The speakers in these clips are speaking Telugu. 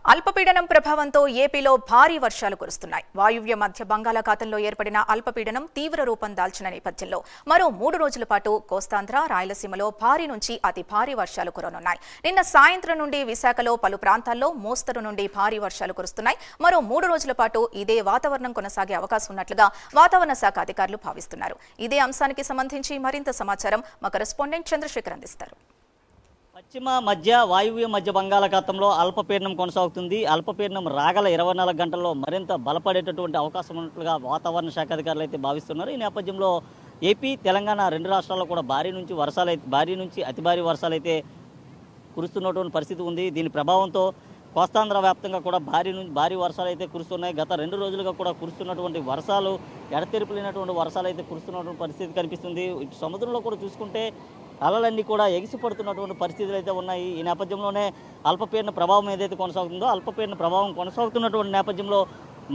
అల్పపీడనం ప్రభావంతో ఏపీలో భారీ వర్షాలు కురుస్తున్నాయి. వాయువ్య మధ్య బంగాళాఖాతంలో ఏర్పడిన అల్పపీడనం తీవ్ర రూపం దాల్చిన నేపథ్యంలో మరో 3 రోజుల పాటు కోస్తాంధ్ర, రాయలసీమలో భారీ నుంచి అతి భారీ వర్షాలు కురనున్నాయి. నిన్న సాయంత్రం నుండి విశాఖలో పలు ప్రాంతాల్లో మోస్తరు నుండి భారీ వర్షాలు కురుస్తున్నాయి. మరో 3 రోజుల పాటు ఇదే వాతావరణం కొనసాగే అవకాశం ఉన్నట్లుగా వాతావరణ శాఖ అధికారులు భావిస్తున్నారు. ఇదే అంశానికి సంబంధించి మరింత సమాచారం మా కరెస్పాండెంట్ చంద్రశేఖర్ అందిస్తారు. పశ్చిమ మధ్య వాయువ్య మధ్య బంగాళాఖాతంలో అల్పపీడనం కొనసాగుతుంది. అల్పపీడనం రాగల 24 గంటల్లో మరింత బలపడేటటువంటి అవకాశం ఉన్నట్లుగా వాతావరణ శాఖ అధికారులు అయితే భావిస్తున్నారు. ఈ నేపథ్యంలో ఏపీ, తెలంగాణ 2 రాష్ట్రాల్లో కూడా భారీ నుంచి అతి భారీ వర్షాలు అయితే కురుస్తున్నటువంటి పరిస్థితి ఉంది. దీని ప్రభావంతో కోస్తాంధ్ర వ్యాప్తంగా కూడా భారీ వర్షాలు అయితే కురుస్తున్నాయి. గత 2 రోజులుగా కూడా కురుస్తున్నటువంటి వర్షాలు, ఎడతెరిపినటువంటి వర్షాలు అయితే కురుస్తున్నటువంటి పరిస్థితి కనిపిస్తుంది. ఇటు సముద్రంలో కూడా చూసుకుంటే అలలన్నీ కూడా ఎగిసిపడుతున్నటువంటి పరిస్థితులు అయితే ఉన్నాయి. ఈ నేపథ్యంలోనే అల్పపీడన ప్రభావం ఏదైతే కొనసాగుతుందో, అల్పపీడన ప్రభావం కొనసాగుతున్నటువంటి నేపథ్యంలో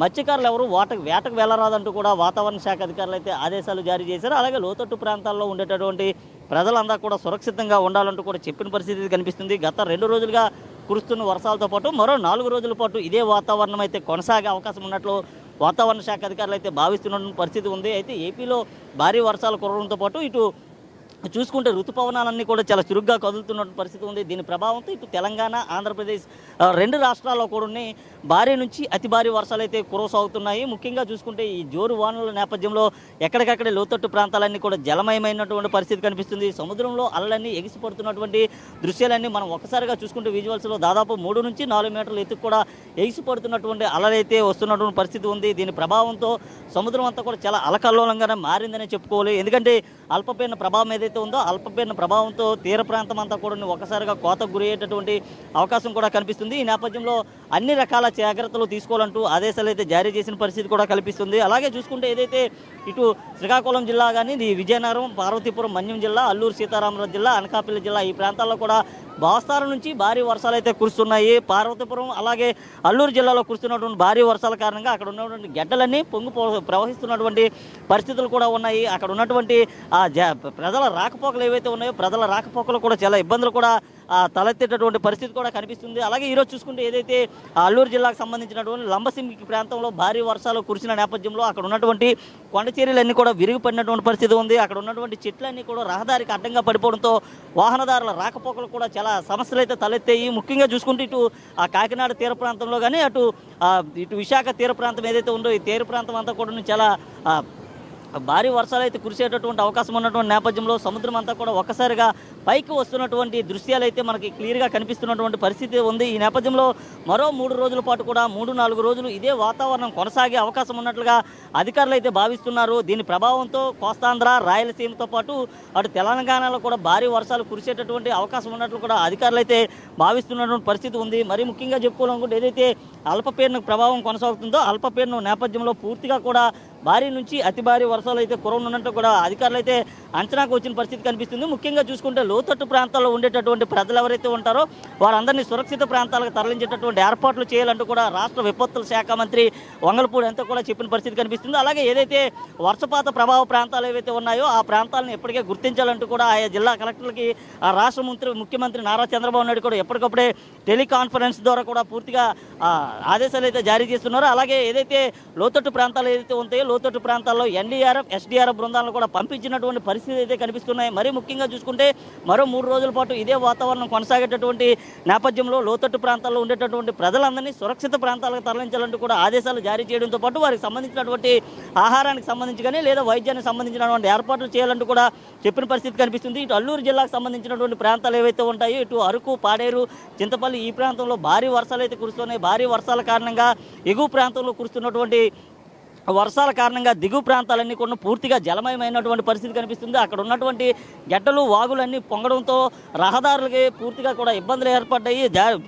మత్స్యకారులు ఎవరు వేటకు వెళ్లరాదంటూ కూడా వాతావరణ శాఖ అధికారులు అయితే ఆదేశాలు జారీ చేశారు. అలాగే లోతట్టు ప్రాంతాల్లో ఉండేటటువంటి ప్రజలందరూ కూడా సురక్షితంగా ఉండాలంటూ కూడా చెప్పిన పరిస్థితి కనిపిస్తుంది. గత 2 రోజులుగా కురుస్తున్న వర్షాలతో పాటు మరో 4 రోజుల పాటు ఇదే వాతావరణం అయితే కొనసాగే అవకాశం ఉన్నట్లు వాతావరణ శాఖ అధికారులు అయితే భావిస్తున్న పరిస్థితి ఉంది. అయితే ఏపీలో భారీ వర్షాలు కురవడంతో పాటు ఇటు చూసుకుంటే ఋతుపవనాలన్నీ కూడా చాలా చురుగ్గా కదులుతున్న పరిస్థితి ఉంది. దీని ప్రభావంతో ఇటు తెలంగాణ, ఆంధ్రప్రదేశ్ 2 రాష్ట్రాల్లో కూడా భారీ నుంచి అతి భారీ వర్షాలు అయితే కురవసాగుతున్నాయి. ముఖ్యంగా చూసుకుంటే ఈ జోరు వానల నేపథ్యంలో ఎక్కడికక్కడే లోతట్టు ప్రాంతాలన్నీ కూడా జలమయమైనటువంటి పరిస్థితి కనిపిస్తుంది. సముద్రంలో అలలన్నీ ఎగిసిపడుతున్నటువంటి దృశ్యాలన్నీ మనం ఒక్కసారిగా చూసుకుంటే విజువల్స్లో దాదాపు 3 నుంచి 4 మీటర్ల ఎత్తుకు కూడా ఎగిసిపడుతున్నటువంటి అలలైతే వస్తున్నటువంటి పరిస్థితి ఉంది. దీని ప్రభావంతో సముద్రం అంతా కూడా చాలా అలకల్లోలంగానే మారిందనే చెప్పుకోవాలి. ఎందుకంటే అల్పపీడన ప్రభావం ఏదైతే ఉందో, అల్పపీడన ప్రభావంతో తీర ప్రాంతం అంతా కూడా ఒక్కసారిగా కోతకు గురయ్యేటటువంటి అవకాశం కూడా కనిపిస్తుంది. ఈ నేపథ్యంలో అన్ని రకాల జాగ్రత్తలు తీసుకోవాలంటూ ఆదేశాలు అయితే జారీ చేసిన పరిస్థితి కూడా కనిపిస్తుంది. అలాగే చూసుకుంటే ఏదైతే ఇటు శ్రీకాకుళం జిల్లా కానీ, విజయనగరం, పార్వతీపురం, మన్యం జిల్లా, అల్లూరు సీతారామరాజు జిల్లా, అనకాపల్లి జిల్లా ఈ ప్రాంతాల్లో కూడా మోస్తరు నుంచి భారీ వర్షాలు అయితే కురుస్తున్నాయి. పార్వతీపురం అలాగే అల్లూరు జిల్లాలో కురుస్తున్నటువంటి భారీ వర్షాల కారణంగా అక్కడ ఉన్నటువంటి గడ్డలన్నీ ప్రవహిస్తున్నటువంటి పరిస్థితులు కూడా ఉన్నాయి. అక్కడ ఉన్నటువంటి ప్రజల రాకపోకలు ఏవైతే ఉన్నాయో, ప్రజల రాకపోకలు కూడా చాలా ఇబ్బందులు కూడా తలెత్తేటటువంటి పరిస్థితి కూడా కనిపిస్తుంది. అలాగే ఈరోజు చూసుకుంటే ఏదైతే అల్లూరు జిల్లాకు సంబంధించినటువంటి లంబసింగి ప్రాంతంలో భారీ వర్షాలు కురిసిన నేపథ్యంలో అక్కడ ఉన్నటువంటి కొండ చర్యలన్నీ కూడా విరిగిపడినటువంటి పరిస్థితి ఉంది. అక్కడ ఉన్నటువంటి చెట్లన్నీ కూడా రహదారికి అడ్డంగా పడిపోవడంతో వాహనదారుల రాకపోకలు కూడా చాలా సమస్యలు అయితే తలెత్తాయి. ముఖ్యంగా చూసుకుంటే ఇటు కాకినాడ తీర ప్రాంతంలో కానీ ఇటు విశాఖ తీర ప్రాంతం ఏదైతే ఉందో, ఈ తీర ప్రాంతం అంతా కూడా చాలా భారీ వర్షాలు అయితే కురిసేటటువంటి అవకాశం ఉన్నటువంటి నేపథ్యంలో సముద్రం అంతా కూడా ఒక్కసారిగా పైకి వస్తున్నటువంటి దృశ్యాలు అయితే మనకి క్లియర్గా కనిపిస్తున్నటువంటి పరిస్థితి ఉంది. ఈ నేపథ్యంలో మరో 3 రోజుల పాటు కూడా 3-4 రోజులు ఇదే వాతావరణం కొనసాగే అవకాశం ఉన్నట్లుగా అధికారులు అయితే భావిస్తున్నారు. దీని ప్రభావంతో కోస్తాంధ్ర, రాయలసీమతో పాటు అటు తెలంగాణలో కూడా భారీ వర్షాలు కురిసేటటువంటి అవకాశం ఉన్నట్లు కూడా అధికారులు అయితే భావిస్తున్నటువంటి పరిస్థితి ఉంది. మరి ముఖ్యంగా చెప్పుకోవాలనుకుంటే ఏదైతే అల్పపీడన ప్రభావం కొనసాగుతుందో, అల్పపీడనం నేపథ్యంలో పూర్తిగా కూడా భారీ నుంచి అతి భారీ వర్షాలు అయితే కురవనున్నట్టు కూడా అధికారులు అయితే అంచనాకు వచ్చిన పరిస్థితి కనిపిస్తుంది. ముఖ్యంగా చూసుకుంటే లోతట్టు ప్రాంతాల్లో ఉండేటటువంటి ప్రజలు ఎవరైతే ఉంటారో వారందరినీ సురక్షిత ప్రాంతాలకు తరలించేటటువంటి ఏర్పాట్లు చేయాలంటూ కూడా రాష్ట్ర విపత్తుల శాఖ మంత్రి వంగలపూడి అంతా కూడా చెప్పిన పరిస్థితి కనిపిస్తుంది. అలాగే ఏదైతే వర్షపాత ప్రభావ ప్రాంతాలు ఏవైతే ఉన్నాయో ఆ ప్రాంతాలను ఎప్పటికే గుర్తించాలంటూ కూడా ఆయా జిల్లా కలెక్టర్లకి రాష్ట్ర ముఖ్యమంత్రి నారా చంద్రబాబు నాయుడు కూడా ఎప్పటికప్పుడే టెలికాన్ఫరెన్స్ ద్వారా కూడా పూర్తిగా ఆదేశాలు అయితే జారీ చేస్తున్నారు. అలాగే ఏదైతే లోతట్టు ప్రాంతాలు ఏదైతే ఉంటాయో లోతట్టు ప్రాంతాల్లో ఎన్డీఆర్ఎఫ్, ఎస్డీఆర్ఎఫ్ బృందాలను కూడా పంపించినటువంటి పరిస్థితి అయితే కనిపిస్తున్నాయి. మరి ముఖ్యంగా చూసుకుంటే మరో 3 రోజుల పాటు ఇదే వాతావరణం కొనసాగేటటువంటి నేపథ్యంలో లోతట్టు ప్రాంతాల్లో ఉండేటటువంటి ప్రజలందరినీ సురక్షిత ప్రాంతాలకు తరలించాలంటూ కూడా ఆదేశాలు జారీ చేయడంతో పాటు వారికి సంబంధించినటువంటి ఆహారానికి సంబంధించి కానీ లేదా వైద్యానికి సంబంధించినటువంటి ఏర్పాట్లు చేయాలంటూ కూడా చెప్పిన పరిస్థితి కనిపిస్తుంది. ఇటు అల్లూరు జిల్లాకు సంబంధించినటువంటి ప్రాంతాలు ఏవైతే ఉంటాయో, ఇటు అరకు, పాడేరు, చింతపల్లి ఈ ప్రాంతంలో భారీ వర్షాలు అయితే కురుస్తున్నాయి. భారీ వర్షాల కారణంగా ఎగువ ప్రాంతంలో కురుస్తున్నటువంటి వర్షాల కారణంగా దిగువ ప్రాంతాలన్నీ కూడా పూర్తిగా జలమయమైనటువంటి పరిస్థితి కనిపిస్తుంది. అక్కడ ఉన్నటువంటి గడ్డలు, వాగులన్నీ పొంగడంతో రహదారులకి పూర్తిగా కూడా ఇబ్బందులు ఏర్పడ్డాయి.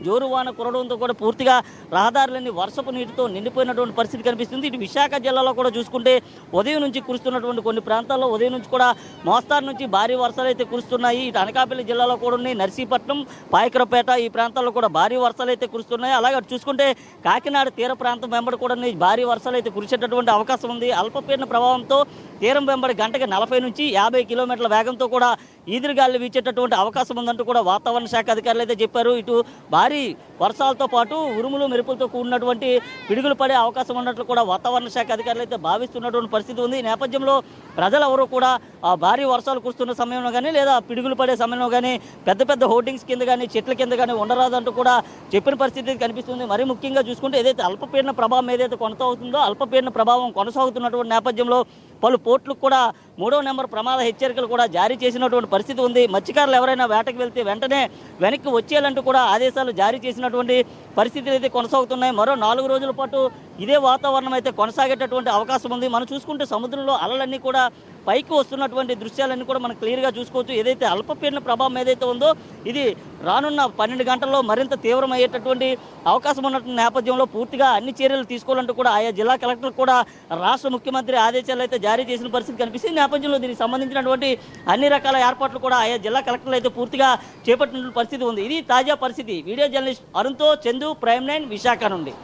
జోరు వాన కురడంతో కూడా పూర్తిగా రహదారులన్నీ వర్షపు నీటితో నిండిపోయినటువంటి పరిస్థితి కనిపిస్తుంది. ఇటు విశాఖ జిల్లాలో కూడా చూసుకుంటే ఉదయం నుంచి కురుస్తున్నటువంటి కొన్ని ప్రాంతాల్లో ఉదయం నుంచి కూడా మోస్తారు నుంచి భారీ వర్షాలు అయితే కురుస్తున్నాయి. ఇటు అనకాపల్లి జిల్లాలో కూడా ఉన్నాయి, నర్సీపట్నం, పాయకరపేట ఈ ప్రాంతాల్లో కూడా భారీ వర్షాలు అయితే కురుస్తున్నాయి. అలాగే చూసుకుంటే కాకినాడ తీర ప్రాంతం వెంబడి కూడా భారీ వర్షాలు అయితే కురిసేటటువంటి కురిసేటటువంటి అవకాశం ఉంది. అల్పపీడన ప్రభావంతో తీరం వెంబడి గంటకి 40 నుంచి 50 కిలోమీటర్ల వేగంతో కూడా ఈదురుగాలు వీచేటటువంటి అవకాశం ఉందంటూ కూడా వాతావరణ శాఖ అధికారులు అయితే చెప్పారు. ఇటు భారీ వర్షాలతో పాటు ఉరుములు మెరుపులతో కూడినటువంటి పిడుగులు పడే అవకాశం ఉన్నట్లు కూడా వాతావరణ శాఖ అధికారులు అయితే భావిస్తున్నటువంటి పరిస్థితి ఉంది. ఈ నేపథ్యంలో ప్రజలెవరూ కూడా ఆ భారీ వర్షాలు కురుస్తున్న సమయంలో కానీ లేదా పిడుగులు పడే సమయంలో కానీ పెద్ద పెద్ద హోర్డింగ్స్ కింద కానీ చెట్ల కింద కానీ ఉండరాదంటూ కూడా చెప్పిన పరిస్థితి కనిపిస్తుంది. మరి ముఖ్యంగా చూసుకుంటే ఏదైతే అల్పపీడన ప్రభావం ఏదైతే కొనసాగుతుందో అల్పపీడన ప్రభావం కొనసాగుతున్నటువంటి నేపథ్యంలో పలు పోర్టులకు కూడా 3వ నెంబర్ ప్రమాద హెచ్చరికలు కూడా జారీ చేసినటువంటి పరిస్థితి ఉంది. మత్స్యకారులు ఎవరైనా వేటకు వెళ్తే వెంటనే వెనక్కి వచ్చేయాలంటూ కూడా ఆదేశాలు జారీ చేసినటువంటి పరిస్థితులు అయితే కొనసాగుతున్నాయి. మరో 4 రోజుల పాటు ఇదే వాతావరణం అయితే కొనసాగేటటువంటి అవకాశం ఉంది. మనం చూసుకుంటే సముద్రంలో అలలన్నీ కూడా పైకి వస్తున్నటువంటి దృశ్యాలన్నీ కూడా మనం క్లియర్గా చూసుకోవచ్చు. ఏదైతే అల్పపీడన ప్రభావం ఏదైతే ఉందో ఇది రానున్న 12 గంటల్లో మరింత తీవ్రమయ్యేటటువంటి అవకాశం ఉన్నటువంటి నేపథ్యంలో పూర్తిగా అన్ని చర్యలు తీసుకోవాలంటూ కూడా ఆయా జిల్లా కలెక్టర్లు కూడా రాష్ట్ర ముఖ్యమంత్రి ఆదేశాలు అయితే జారీ చేసిన పరిస్థితి కనిపిస్తుంది. ఈ నేపథ్యంలో దీనికి సంబంధించినటువంటి అన్ని రకాల ఏర్పాట్లు కూడా ఆయా జిల్లా కలెక్టర్లు అయితే పూర్తిగా చేపట్టిన పరిస్థితి ఉంది. ఇది తాజా పరిస్థితి. వీడియో జర్నలిస్ట్ అరుణ్తో చందు, ప్రైమ్ 9 విశాఖ నుండి.